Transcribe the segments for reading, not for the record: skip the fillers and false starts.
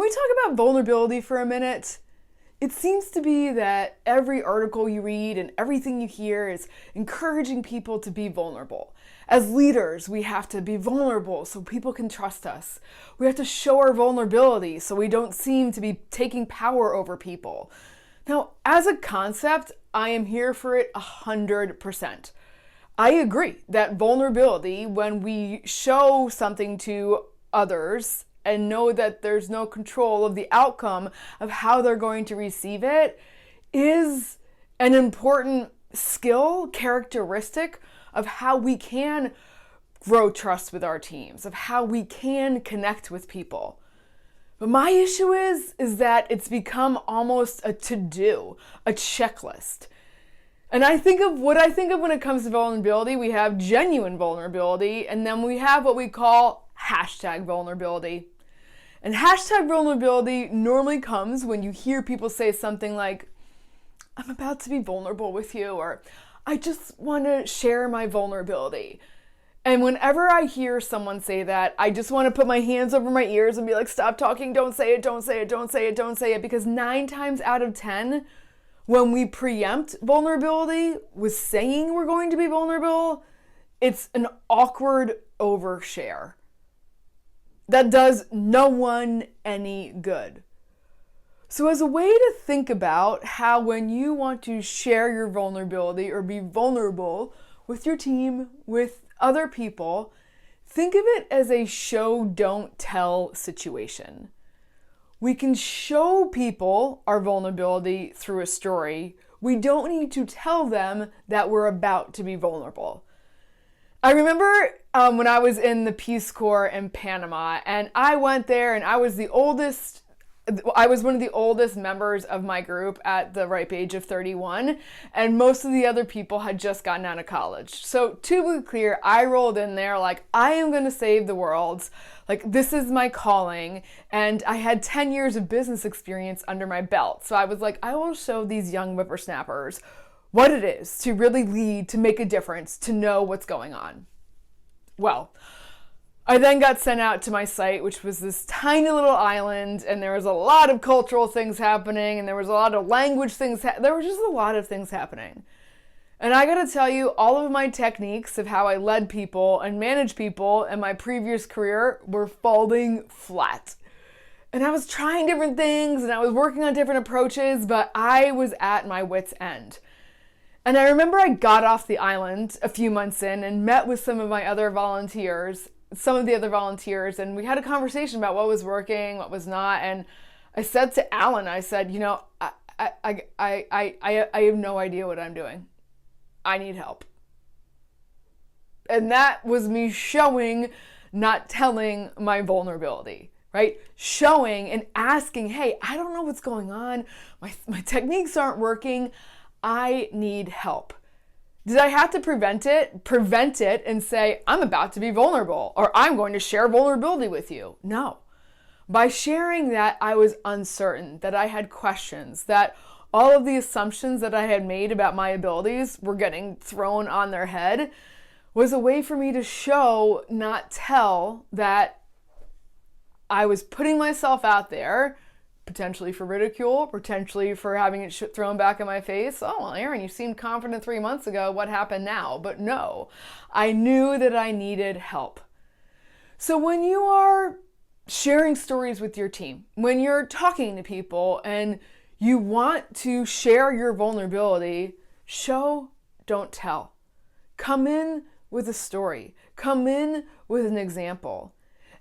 Can we talk about vulnerability for a minute? It seems to be that every article you read and everything you hear is encouraging people to be vulnerable. As leaders, we have to be vulnerable so people can trust us. We have to show our vulnerability so we don't seem to be taking power over people. Now, as a concept, I am here for it 100%. I agree that vulnerability, when we show something to others and know that there's no control of the outcome of how they're going to receive it, is an important skill, characteristic of how we can grow trust with our teams, of how we can connect with people. But my issue is that it's become almost a to-do, a checklist. And I think of when it comes to vulnerability, we have genuine vulnerability, and then we have what we call hashtag vulnerability. And hashtag vulnerability normally comes when you hear people say something like, I'm about to be vulnerable with you, or I just want to share my vulnerability. And whenever I hear someone say that, I just want to put my hands over my ears and be like, stop talking, don't say it, don't say it, don't say it, don't say it. Because 9 times out of 10, when we preempt vulnerability with saying we're going to be vulnerable, it's an awkward overshare that does no one any good. So as a way to think about how when you want to share your vulnerability or be vulnerable with your team, with other people, think of it as a show, don't tell situation. We can show people our vulnerability through a story. We don't need to tell them that we're about to be vulnerable. I remember when I was in the Peace Corps in Panama, and I went there and I was one of the oldest members of my group at the ripe age of 31, and most of the other people had just gotten out of college. So to be clear, I rolled in there like, I am going to save the world. Like, this is my calling. And I had 10 years of business experience under my belt. So I was like, I will show these young whippersnappers what it is to really lead, to make a difference, to know what's going on. Well, I then got sent out to my site, which was this tiny little island, and there was a lot of cultural things happening, and there was a lot of language things. There were just a lot of things happening. And I gotta tell you, all of my techniques of how I led people and managed people in my previous career were falling flat. And I was trying different things, and I was working on different approaches, but I was at my wit's end. And I remember I got off the island a few months in and met with some of the other volunteers, and we had a conversation about what was working, what was not. And I said to Alan, I said, I have no idea what I'm doing. I need help. And that was me showing, not telling my vulnerability, right? Showing and asking, hey, I don't know what's going on. My techniques aren't working. I need help. Did I have to prevent it and say, I'm about to be vulnerable, or I'm going to share vulnerability with you? No. By sharing that I was uncertain, that I had questions, that all of the assumptions that I had made about my abilities were getting thrown on their head, was a way for me to show, not tell, that I was putting myself out there, potentially for ridicule, potentially for having it thrown back in my face. Oh, well, Erin, you seemed confident 3 months ago. What happened now? But no, I knew that I needed help. So when you are sharing stories with your team, when you're talking to people and you want to share your vulnerability, show, don't tell. Come in with a story. Come in with an example.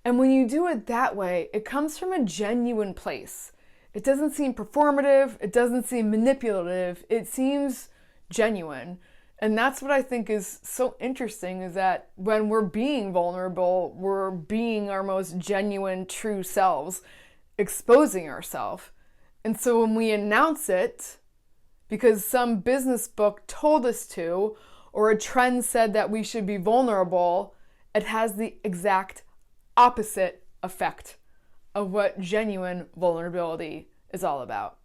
And when you do it that way, it comes from a genuine place. It doesn't seem performative. It doesn't seem manipulative. It seems genuine. And that's what I think is so interesting, is that when we're being vulnerable, we're being our most genuine, true selves, exposing ourselves. And so when we announce it, because some business book told us to, or a trend said that we should be vulnerable, it has the exact opposite effect of what genuine vulnerability is all about.